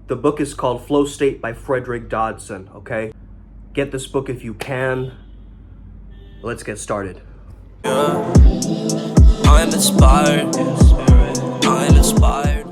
The book is called Flow State by Fredrick Dodson, okay? Get this book if you can. Let's get started. Yeah. I'm inspired. I'm inspired.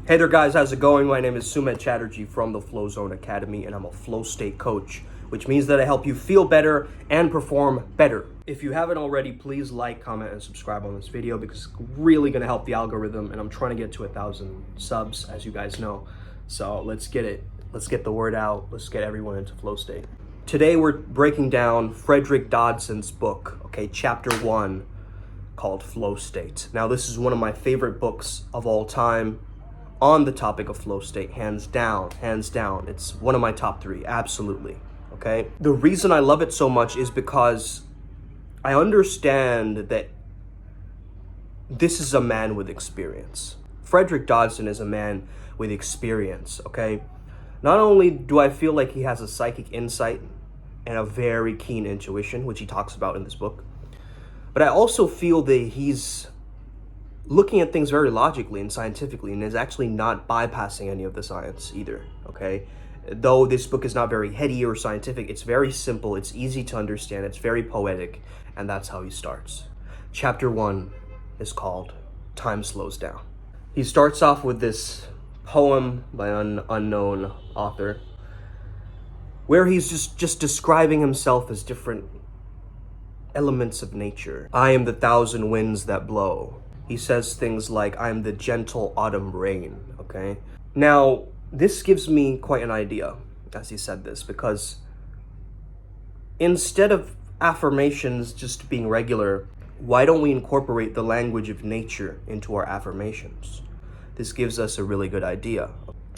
Hey there guys, how's it going? My name is Sumit Chatterjee from the Flow Zone Academy, and I'm a flow state coach, which means that I help you feel better and perform better. If you haven't already, please like, comment, and subscribe on this video because it's really gonna help the algorithm, and I'm trying to get to 1,000 subs, as you guys know. So let's get it. Let's get the word out. Let's get everyone into flow state. Today we're breaking down Fredrick Dodson's book, okay, chapter 1, called Flow State. Now this is one of my favorite books of all time on the topic of flow state, hands down. It's one of my top 3, absolutely, okay? The reason I love it so much is because I understand that this is a man with experience. Fredrick Dodson is a man with experience, okay? Not only do I feel like he has a psychic insight and a very keen intuition, which he talks about in this book, but I also feel that he's looking at things very logically and scientifically and is actually not bypassing any of the science either, okay? Though this book is not very heady or scientific, it's very simple, it's easy to understand, it's very poetic, and that's how he starts. Chapter 1 is called Time Slows Down. He starts off with this poem by an unknown author where he's just describing himself as different elements of nature. I am the 1,000 winds that blow. He says things like, I'm the gentle autumn rain, okay? Now, this gives me quite an idea as he said this, because instead of affirmations just being regular, why don't we incorporate the language of nature into our affirmations? This gives us a really good idea.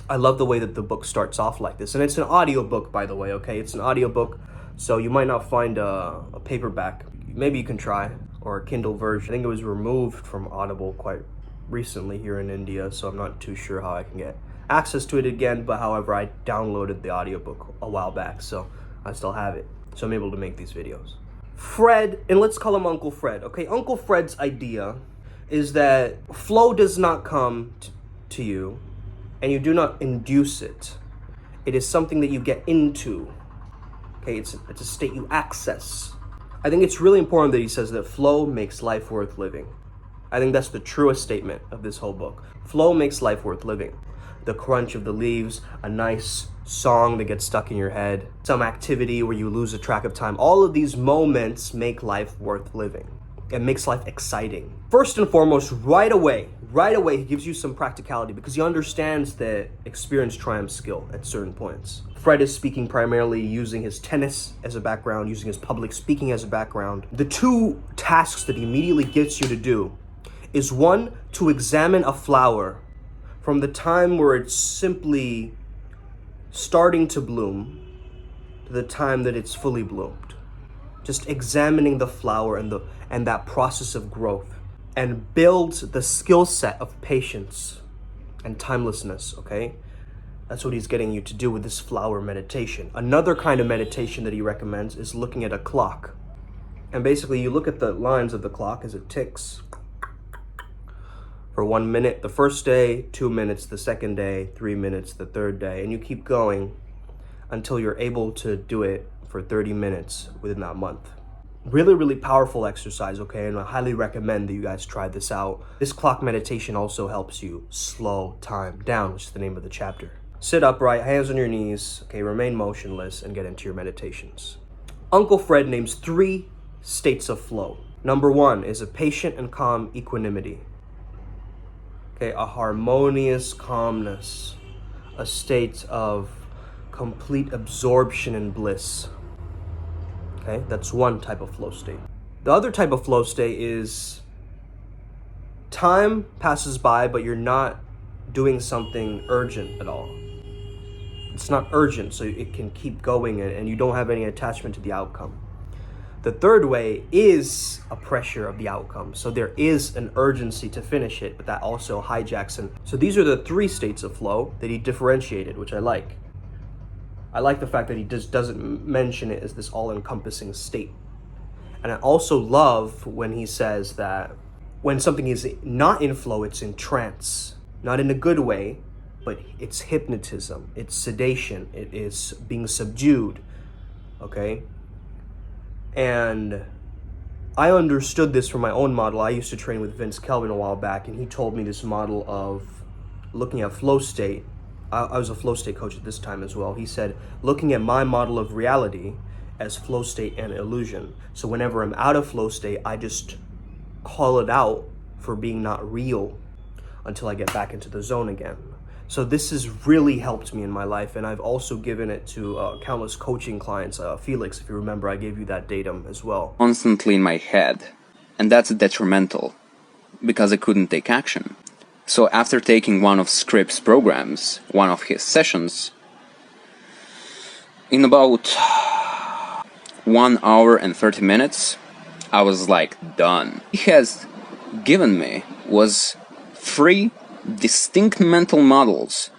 I love the way that the book starts off like this, and it's an audiobook, by the way, okay? It's an audiobook, so you might not find a paperback. Maybe you can try, or a Kindle version. I think it was removed from Audible quite recently here in India, so I'm not too sure how I can get access to it again, but however, I downloaded the audiobook a while back, so I still have it. So I'm able to make these videos. Fred, and let's call him Uncle Fred, okay? Uncle Fred's idea is that flow does not come to you, and you do not induce it. It is something that you get into, okay? It's a state you access. I think it's really important that he says that flow makes life worth living. I think that's the truest statement of this whole book. Flow makes life worth living. The crunch of the leaves, a nice song that gets stuck in your head, some activity where you lose a track of time. All of these moments make life worth living. It makes life exciting. First and foremost, right away, he gives you some practicality because he understands that experience triumphs skill at certain points. Fred is speaking primarily using his tennis as a background, using his public speaking as a background. The 2 tasks that he immediately gets you to do is 1, to examine a flower from the time where it's simply starting to bloom to the time that it's fully bloomed. Just examining the flower and that process of growth, and build the skill set of patience and timelessness, okay? That's what he's getting you to do with this flower meditation. Another kind of meditation that he recommends is looking at a clock. And basically you look at the lines of the clock as it ticks for 1 minute the first day, 2 minutes the second day, 3 minutes the third day, and you keep going until you're able to do it for 30 minutes within that month. Really, really powerful exercise, okay? And I highly recommend that you guys try this out. This clock meditation also helps you slow time down, which is the name of the chapter. Sit upright, hands on your knees, okay? Remain motionless and get into your meditations. Uncle Fred names 3 states of flow. Number 1 is a patient and calm equanimity. Okay, a harmonious calmness, a state of complete absorption and bliss. Okay, that's one type of flow state. The other type of flow state is time passes by, but you're not doing something urgent at all. It's not urgent, so it can keep going and you don't have any attachment to the outcome. The third way is a pressure of the outcome. So there is an urgency to finish it, but that also hijacks it. So these are the 3 states of flow that he differentiated, which I like. I like the fact that he just doesn't mention it as this all-encompassing state. And I also love when he says that when something is not in flow, it's in trance. Not in a good way, but it's hypnotism, it's sedation, it is being subdued, okay? And I understood this from my own model. I used to train with Vince Kelvin a while back, and he told me this model of looking at flow state. I was a flow state coach at this time as well. He said, looking at my model of reality as flow state and illusion. So whenever I'm out of flow state, I just call it out for being not real until I get back into the zone again. So this has really helped me in my life, and I've also given it to countless coaching clients. Felix, if you remember, I gave you that datum as well. Constantly in my head, and that's detrimental because I couldn't take action. So after taking one of Scripps' programs, one of his sessions, in about 1 hour and 30 minutes, I was like, done. He has given me was 3 distinct mental models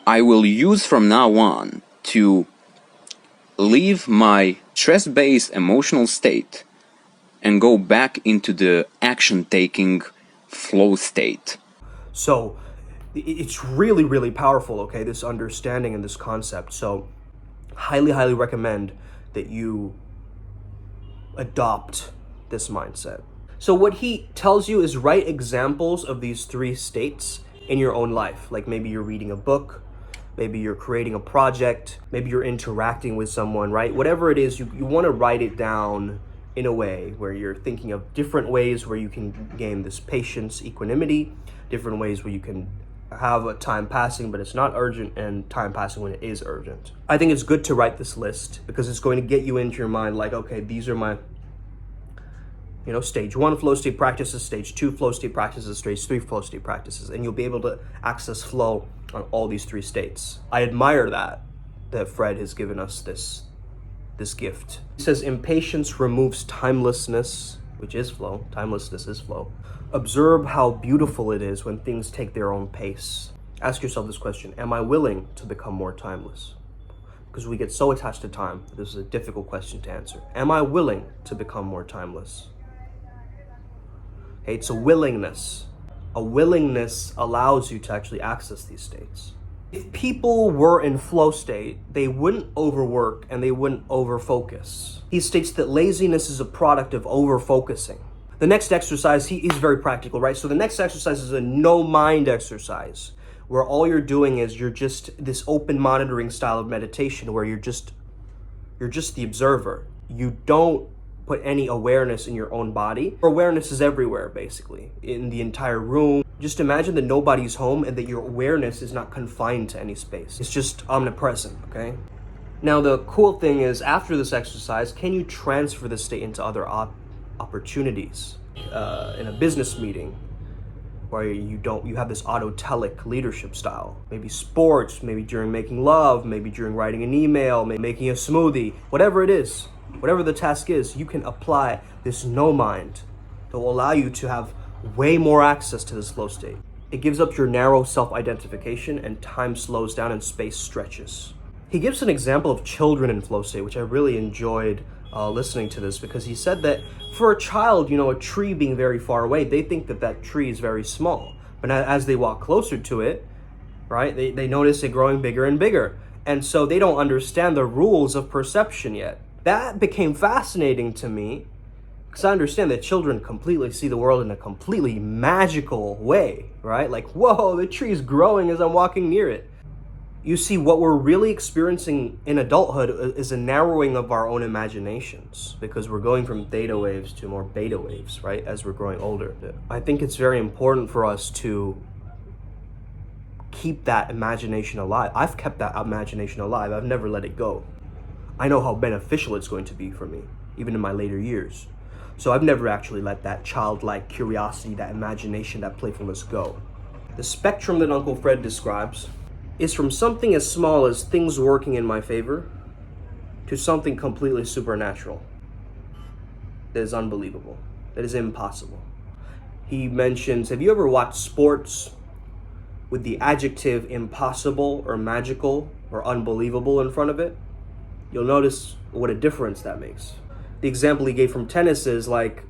I will use from now on to leave my stress-based emotional state and go back into the action-taking flow state. So it's really, really powerful, okay, this understanding and this concept. So highly, highly recommend that you adopt this mindset. So what he tells you is write examples of these 3 states in your own life. Like maybe you're reading a book, maybe you're creating a project, maybe you're interacting with someone, right? Whatever it is, you want to write it down in a way where you're thinking of different ways where you can gain this patience, equanimity, different ways where you can have a time passing but it's not urgent, and time passing when it is urgent. I think it's good to write this list because it's going to get you into your mind like, okay, these are my stage 1 flow state practices, stage 2 flow state practices, stage 3 flow state practices, and you'll be able to access flow on all these 3 states. I admire that Fred has given us this gift. He says impatience removes timelessness, which is flow. Timelessness is flow. Observe how beautiful it is when things take their own pace. Ask yourself this question: am I willing to become more timeless? Because we get so attached to time that this is a difficult question to answer. Am I willing to become more timeless? Okay, it's a willingness. A willingness allows you to actually access these states. If people were in flow state, they wouldn't overwork and they wouldn't overfocus. He states that laziness is a product of overfocusing. The next exercise, he's very practical, right? So the next exercise is a no mind exercise, where all you're doing is you're just this open monitoring style of meditation where you're just the observer. You don't put any awareness in your own body. Awareness is everywhere, basically, in the entire room. Just imagine that nobody's home and that your awareness is not confined to any space. It's just omnipresent, okay? Now, the cool thing is, after this exercise, can you transfer this state into other opportunities? In a business meeting, where you have this autotelic leadership style. Maybe sports, maybe during making love, maybe during writing an email, maybe making a smoothie, whatever it is. Whatever the task is, you can apply this no mind that will allow you to have way more access to this flow state. It gives up your narrow self-identification, and time slows down and space stretches. He gives an example of children in flow state, which I really enjoyed listening to this, because he said that for a child, a tree being very far away, they think that tree is very small. But as they walk closer to it, right, they notice it growing bigger and bigger. And so they don't understand the rules of perception yet. That became fascinating to me because I understand that children completely see the world in a completely magical way, right? Like, whoa, the tree's growing as I'm walking near it. You see, what we're really experiencing in adulthood is a narrowing of our own imaginations, because we're going from theta waves to more beta waves, right, as we're growing older. I think it's very important for us to keep that imagination alive. I've kept that imagination alive. I've never let it go. I know how beneficial it's going to be for me, even in my later years. So I've never actually let that childlike curiosity, that imagination, that playfulness go. The spectrum that Uncle Fred describes is from something as small as things working in my favor to something completely supernatural that is unbelievable, that is impossible. He mentions, have you ever watched sports with the adjective impossible or magical or unbelievable in front of it? You'll notice what a difference that makes. The example he gave from tennis is like,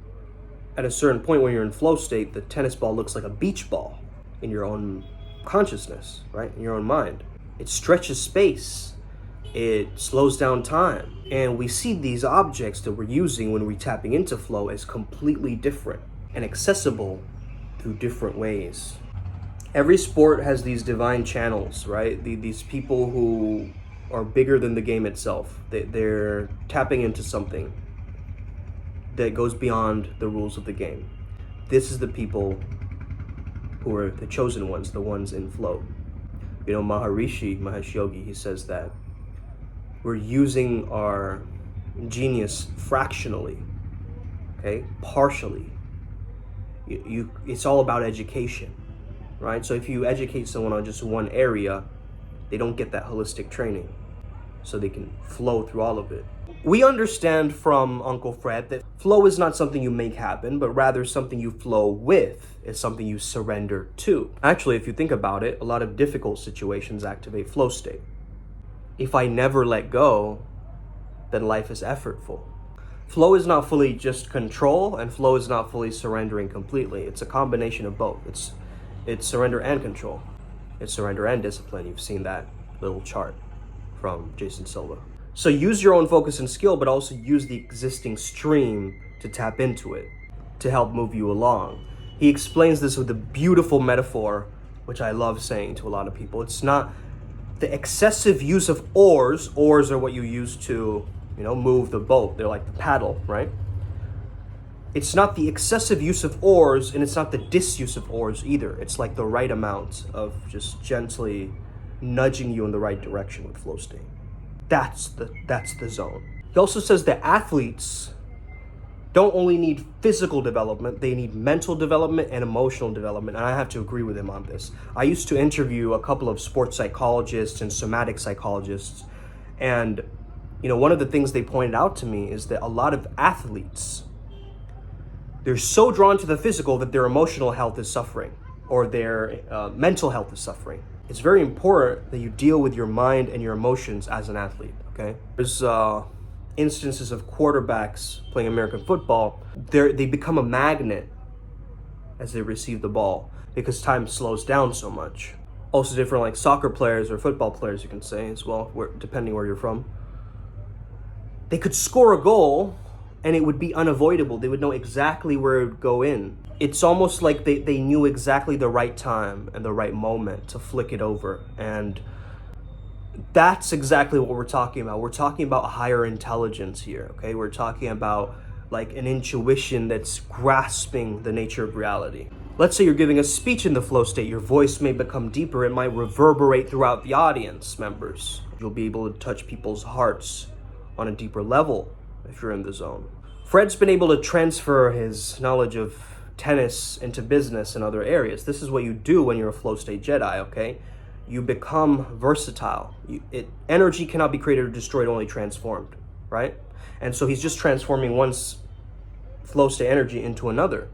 at a certain point when you're in flow state, the tennis ball looks like a beach ball in your own consciousness, right? In your own mind. It stretches space. It slows down time. And we see these objects that we're using when we're tapping into flow as completely different and accessible through different ways. Every sport has these divine channels, right? These people who are bigger than the game itself. They're tapping into something that goes beyond the rules of the game. This is the people who are the chosen ones, the ones in flow. You know, Mahesh Yogi, he says that we're using our genius fractionally, okay, partially. It's all about education, right? So if you educate someone on just one area, they don't get that holistic training, so they can flow through all of it. We understand from Uncle Fred that flow is not something you make happen, but rather something you flow with. It's something you surrender to. Actually, if you think about it, a lot of difficult situations activate flow state. If I never let go, then life is effortful. Flow is not fully just control, and flow is not fully surrendering completely. It's a combination of both. It's surrender and control. It's surrender and discipline. You've seen that little chart from Jason Silva. So use your own focus and skill, but also use the existing stream to tap into it, to help move you along. He explains this with a beautiful metaphor, which I love saying to a lot of people. It's not the excessive use of oars. Oars are what you use to, move the boat. They're like the paddle, right? It's not the excessive use of oars, and it's not the disuse of oars either. It's like the right amount of just gently nudging you in the right direction with flow state. That's the zone. He also says that athletes don't only need physical development, they need mental development and emotional development. And I have to agree with him on this. I used to interview a couple of sports psychologists and somatic psychologists. And, one of the things they pointed out to me is that a lot of athletes, they're so drawn to the physical that their emotional health is suffering, or their mental health is suffering. It's very important that you deal with your mind and your emotions as an athlete, okay? There's instances of quarterbacks playing American football. They become a magnet as they receive the ball because time slows down so much. Also different like soccer players or football players, you can say as well, depending where you're from. They could score a goal and it would be unavoidable. They would know exactly where it would go in. It's almost like they knew exactly the right time and the right moment to flick it over. And that's exactly what we're talking about. We're talking about higher intelligence here, okay? We're talking about like an intuition that's grasping the nature of reality. Let's say you're giving a speech in the flow state. Your voice may become deeper. It might reverberate throughout the audience members. You'll be able to touch people's hearts on a deeper level if you're in the zone. Fred's been able to transfer his knowledge of tennis into business and other areas. This is what you do when you're a flow state Jedi, okay? You become versatile. Energy cannot be created or destroyed, only transformed, right? And so he's just transforming one flow state energy into another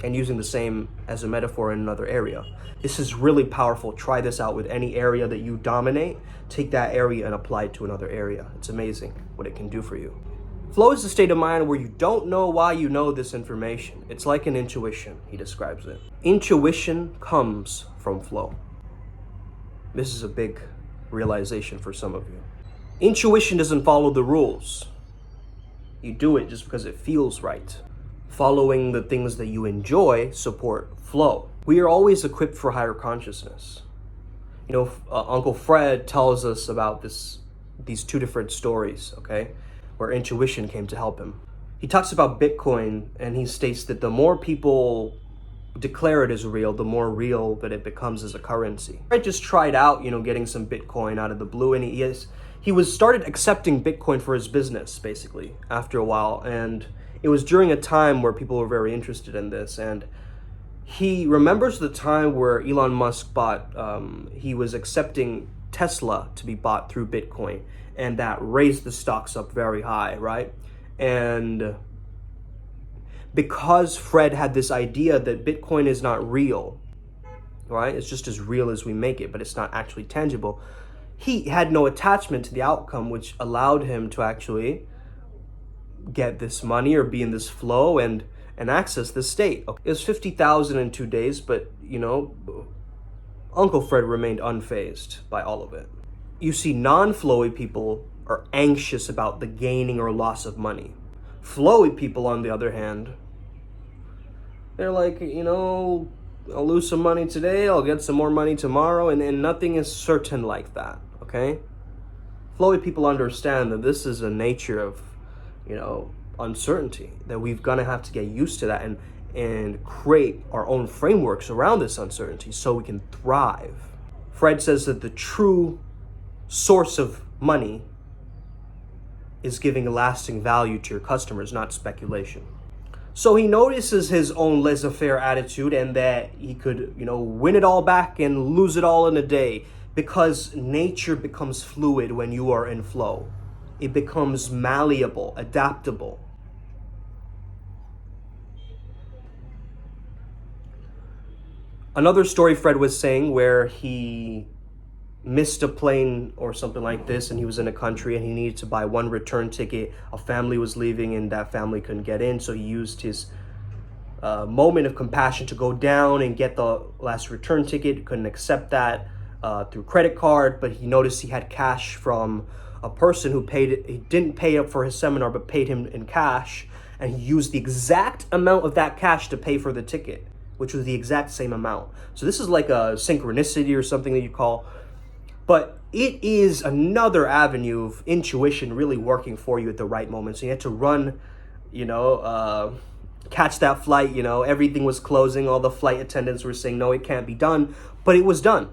and using the same as a metaphor in another area. This is really powerful. Try this out with any area that you dominate. Take that area and apply it to another area. It's amazing what it can do for you. Flow is a state of mind where you don't know why you know this information. It's like an intuition, he describes it. Intuition comes from flow. This is a big realization for some of you. Intuition doesn't follow the rules. You do it just because it feels right. Following the things that you support flow. We are always equipped for higher consciousness. Uncle Fred tells us about these two different stories, okay, where intuition came to help him. He talks about Bitcoin, and he states that the more people declare it as real, the more real that it becomes as a currency. I just tried out, getting some Bitcoin out of the blue, and he started accepting Bitcoin for his business, basically, after a while, and it was during a time where people were very interested in this, and he remembers the time where Elon Musk he was accepting Tesla to be bought through Bitcoin, and that raised the stocks up very high, right? And because Fred had this idea that Bitcoin is not real, right? It's just as real as we make it, but it's not actually tangible. He had no attachment to the outcome, which allowed him to actually get this money or be in this flow and access this state. It was 50,000 in 2 days, but Uncle Fred remained unfazed by all of it. You see, non-flowy people are anxious about the gaining or loss of money. Flowy people, on the other hand, they're like, I'll lose some money today, I'll get some more money tomorrow, and nothing is certain like that, okay? Flowy people understand that this is a nature of, uncertainty, that we've gonna have to get used to that and create our own frameworks around this uncertainty so we can thrive. Fred says that the true source of money is giving a lasting value to your customers, not speculation. So he notices his own laissez-faire attitude and that he could, win it all back and lose it all in a day, because nature becomes fluid when you are in flow. It becomes malleable, adaptable. Another story Fred was saying where he missed a plane or something like this, and he was in a country and he needed to buy one return ticket. A family was leaving and that family couldn't get in, so he used his moment of compassion to go down and get the last return ticket. Couldn't accept that through credit card, but he noticed he had cash from a person who he didn't pay up for his seminar but paid him in cash, and he used the exact amount of that cash to pay for the ticket, which was the exact same amount. So this is like a synchronicity or something that you call. But it is another avenue of intuition really working for you at the right moment. So you had to run, catch that flight, everything was closing. All the flight attendants were saying, no, it can't be done. But it was done,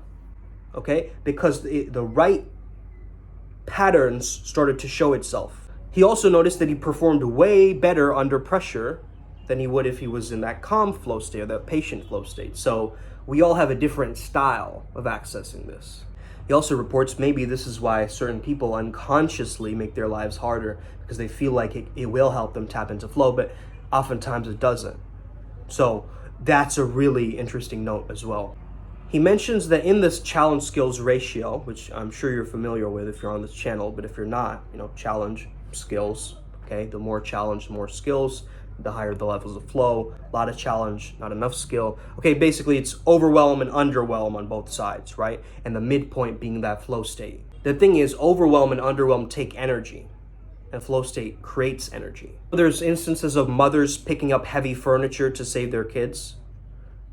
okay? Because the right patterns started to show itself. He also noticed that he performed way better under pressure than he would if he was in that calm flow state or that patient flow state. So we all have a different style of accessing this. He also reports maybe this is why certain people unconsciously make their lives harder, because they feel like it will help them tap into flow, but oftentimes it doesn't. So that's a really interesting note as well. He mentions that in this challenge skills ratio, which I'm sure you're familiar with if you're on this channel, but if you're not, challenge skills, okay? The more challenge, the more skills, the higher the levels of flow. A lot of challenge, not enough skill. Okay, basically it's overwhelm and underwhelm on both sides, right? And the midpoint being that flow state. The thing is, overwhelm and underwhelm take energy, and flow state creates energy. There's instances of mothers picking up heavy furniture to save their kids,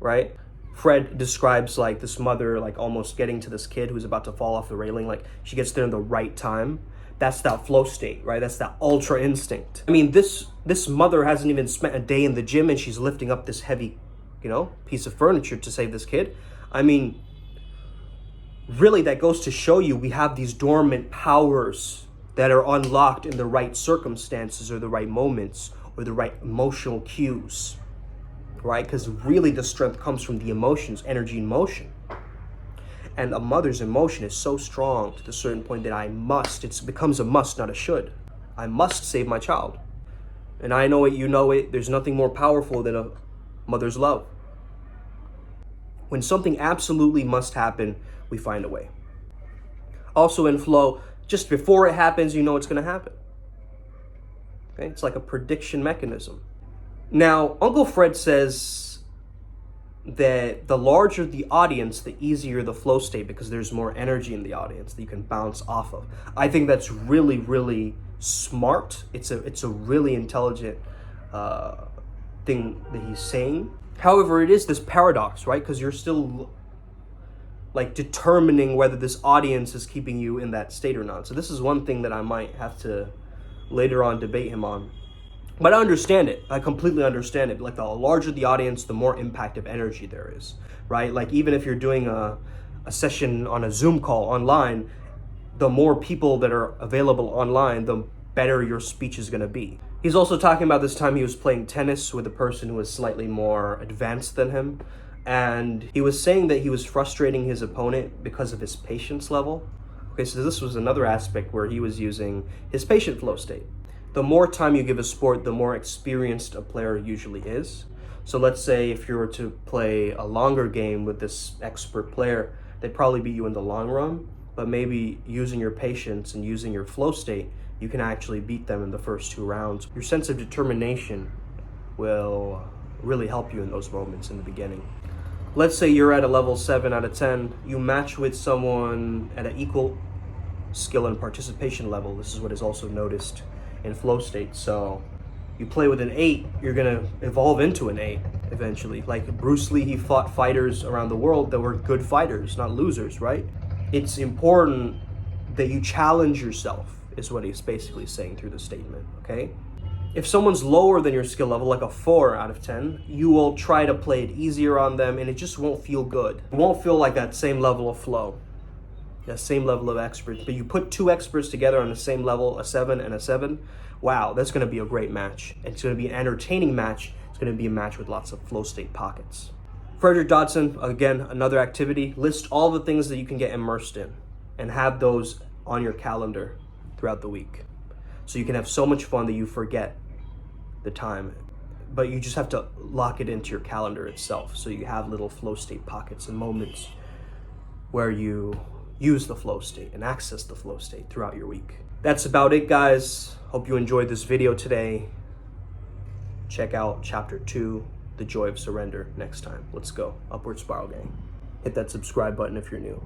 right? Fred describes like this mother like almost getting to this kid who's about to fall off the railing, like she gets there in the right time. That's that flow state, right? That's that ultra instinct. I mean, this mother hasn't even spent a day in the gym and she's lifting up this heavy, piece of furniture to save this kid. I mean, really that goes to show you we have these dormant powers that are unlocked in the right circumstances or the right moments or the right emotional cues, right? Because really the strength comes from the emotions, energy in motion. And a mother's emotion is so strong to the certain point that it becomes a must, not a should. I must save my child. And I know it, you know it, there's nothing more powerful than a mother's love. When something absolutely must happen, we find a way. Also in flow, just before it happens, you know it's gonna happen. Okay, it's like a prediction mechanism. Now, Uncle Fred says that the larger the audience, the easier the flow state, because there's more energy in the audience that you can bounce off of. I think that's really, really smart. It's a really intelligent thing that he's saying. However, it is this paradox, right? Because you're still like determining whether this audience is keeping you in that state or not. So this is one thing that I might have to later on debate him on. But I understand it. I completely understand it. Like the larger the audience, the more impact of energy there is, right? Like even if you're doing a session on a Zoom call online, the more people that are available online, the better your speech is going to be. He's also talking about this time he was playing tennis with a person who was slightly more advanced than him. And he was saying that he was frustrating his opponent because of his patience level. Okay, so this was another aspect where he was using his patient flow state. The more time you give a sport, the more experienced a player usually is. So let's say if you were to play a longer game with this expert player, they'd probably beat you in the long run, but maybe using your patience and using your flow state, you can actually beat them in the first 2 rounds. Your sense of determination will really help you in those moments in the beginning. let's say you're at a level 7 out of 10, you match with someone at an equal skill and participation level. This is what is also noticed in flow state. So you play with an 8, you're gonna evolve into an 8 eventually. Like Bruce Lee, he fought fighters around the world that were good fighters, not losers, right? It's important that you challenge yourself, is what he's basically saying through the statement, okay? If someone's lower than your skill level, like a 4 out of 10, you will try to play it easier on them and it just won't feel good. It won't feel like that same level of flow, that same level of experts. But you put 2 experts together on the same level, a 7 and a 7, wow, that's gonna be a great match. It's gonna be an entertaining match. It's gonna be a match with lots of flow state pockets. Fredrick Dodson, again, another activity. List all the things that you can get immersed in and have those on your calendar throughout the week. So you can have so much fun that you forget the time, but you just have to lock it into your calendar itself. So you have little flow state pockets and moments where you use the flow state and access the flow state throughout your week. That's about it, guys. Hope you enjoyed this video today. Check out chapter 2, The Joy of Surrender, next time. Let's go. Upward Spiral Gang. Hit that subscribe button if you're new.